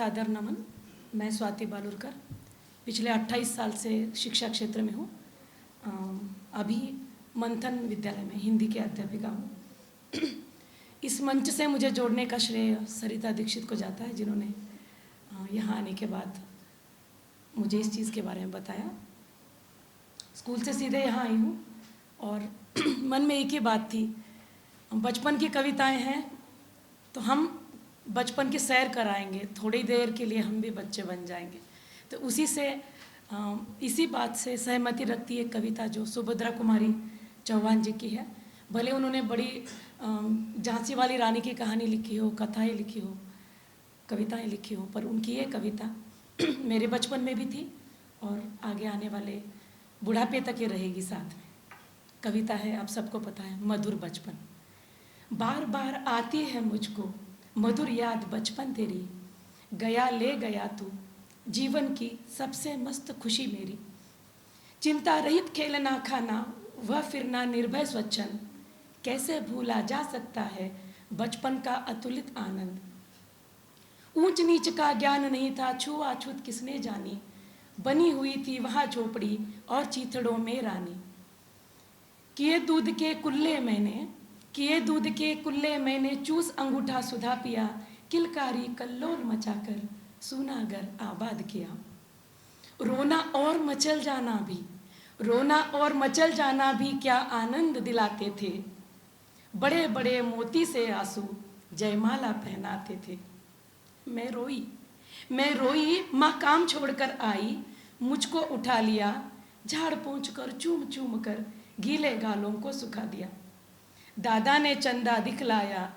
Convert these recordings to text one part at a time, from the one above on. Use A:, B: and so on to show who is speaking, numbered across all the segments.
A: सादर नमन। मैं स्वाति बालुरकर पिछले 28 साल से शिक्षा क्षेत्र में हूँ। अभी मंथन विद्यालय में हिंदी की अध्यापिका हूँ। इस मंच से मुझे जोड़ने का श्रेय सरिता दीक्षित को जाता है, जिन्होंने यहाँ आने के बाद मुझे इस चीज़ के बारे में बताया। स्कूल से सीधे यहाँ आई हूँ और मन में एक ही बात थी, बचपन की कविताएं हैं तो हम बचपन की सैर कराएंगे, थोड़ी देर के लिए हम भी बच्चे बन जाएंगे। तो उसी से इसी बात से सहमति रखती है कविता जो सुभद्रा कुमारी चौहान जी की है। भले उन्होंने बड़ी झांसी वाली रानी की कहानी लिखी हो, कथाएं लिखी हो, कविताएं लिखी हो, पर उनकी ये कविता मेरे बचपन में भी थी और आगे आने वाले बुढ़ापे तक ये रहेगी साथ में। कविता है, आप सबको पता है, मधुर बचपन। बार बार आती है मुझको मधुर याद बचपन तेरी, गया ले गया तू जीवन की सबसे मस्त खुशी मेरी। चिंता रहित खेलना खाना वह फिरना निर्भय स्वच्छंद, कैसे भूला जा सकता है बचपन का अतुलित आनंद। ऊंच नीच का ज्ञान नहीं था, छुआछूत किसने जानी, बनी हुई थी वहाँ झोपड़ी और चीथड़ों में रानी। किए दूध के कुल्ले मैंने चूस अंगूठा सुधा पिया, किलकारी कल्लोल मचाकर सूनागर आबाद किया। रोना और मचल जाना भी क्या आनंद दिलाते थे, बड़े बड़े मोती से आंसू जयमाला पहनाते थे। मैं रोई माँ काम छोड़कर आई, मुझको उठा लिया, झाड़ पोंछ कर चूम चूम कर गीले गालों को सुखा दिया। दादा ने चंदा दिखलाया,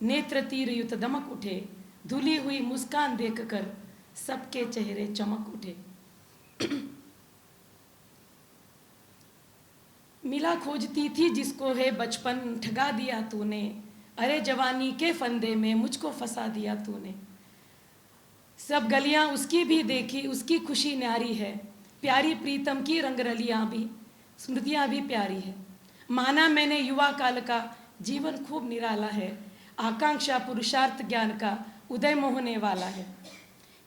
A: नेत्र तीर युत दमक उठे, धुली हुई मुस्कान देखकर सबके चेहरे चमक उठे। मिला खोजती थी जिसको है बचपन, ठगा दिया तूने, अरे जवानी के फंदे में मुझको फंसा दिया तूने। सब गलियां उसकी भी देखी, उसकी खुशी न्यारी है, प्यारी प्रीतम की रंगरलियां भी, स्मृतियां भी प्यारी है। माना मैंने युवा काल का जीवन खूब निराला है, आकांक्षा पुरुषार्थ ज्ञान का उदय मोहने वाला है।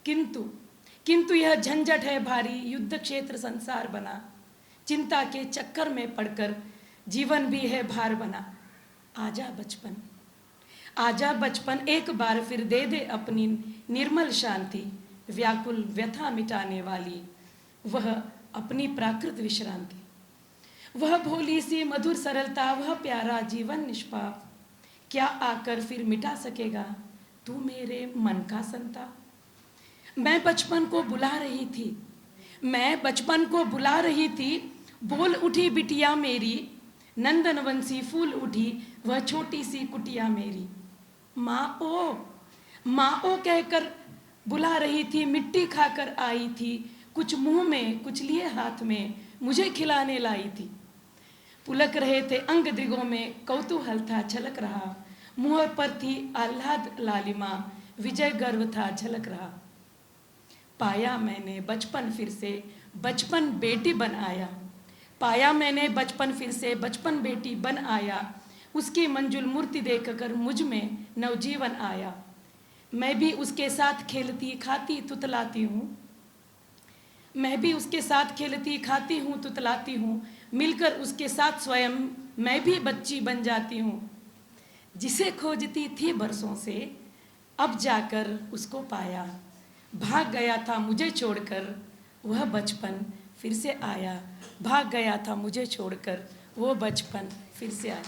A: किंतु यह झंझट है भारी, युद्ध क्षेत्र संसार बना, चिंता के चक्कर में पड़कर जीवन भी है भार बना। आजा बचपन एक बार फिर दे दे अपनी निर्मल शांति, व्याकुल व्यथा मिटाने वाली वह अपनी प्राकृत विश्रांति। वह भोली सी मधुर सरलता, वह प्यारा जीवन निष्पाप, क्या आकर फिर मिटा सकेगा तू मेरे मन का संताप। मैं बचपन को बुला रही थी, बोल उठी बिटिया मेरी, नंदनवंशी फूल उठी वह छोटी सी कुटिया मेरी। माँ ओ कहकर बुला रही थी, मिट्टी खाकर आई थी, कुछ मुंह में कुछ लिए हाथ में मुझे खिलाने लाई थी। पुलक रहे थे अंग दिगों में, कौतूहल था छलक रहा, मुंह पर थी आह्लाद लालिमा, विजय गर्व था झलक रहा। पाया मैंने बचपन फिर से बचपन बेटी बन आया, उसकी मंजुल मूर्ति देखकर मुझ में नवजीवन आया। मैं भी उसके साथ खेलती खाती तुतलाती हूँ, मिलकर उसके साथ स्वयं मैं भी बच्ची बन जाती हूँ। जिसे खोजती थी बरसों से अब जाकर उसको पाया, भाग गया था मुझे छोड़कर वह बचपन फिर से आया, भाग गया था मुझे छोड़कर वो बचपन फिर से आया।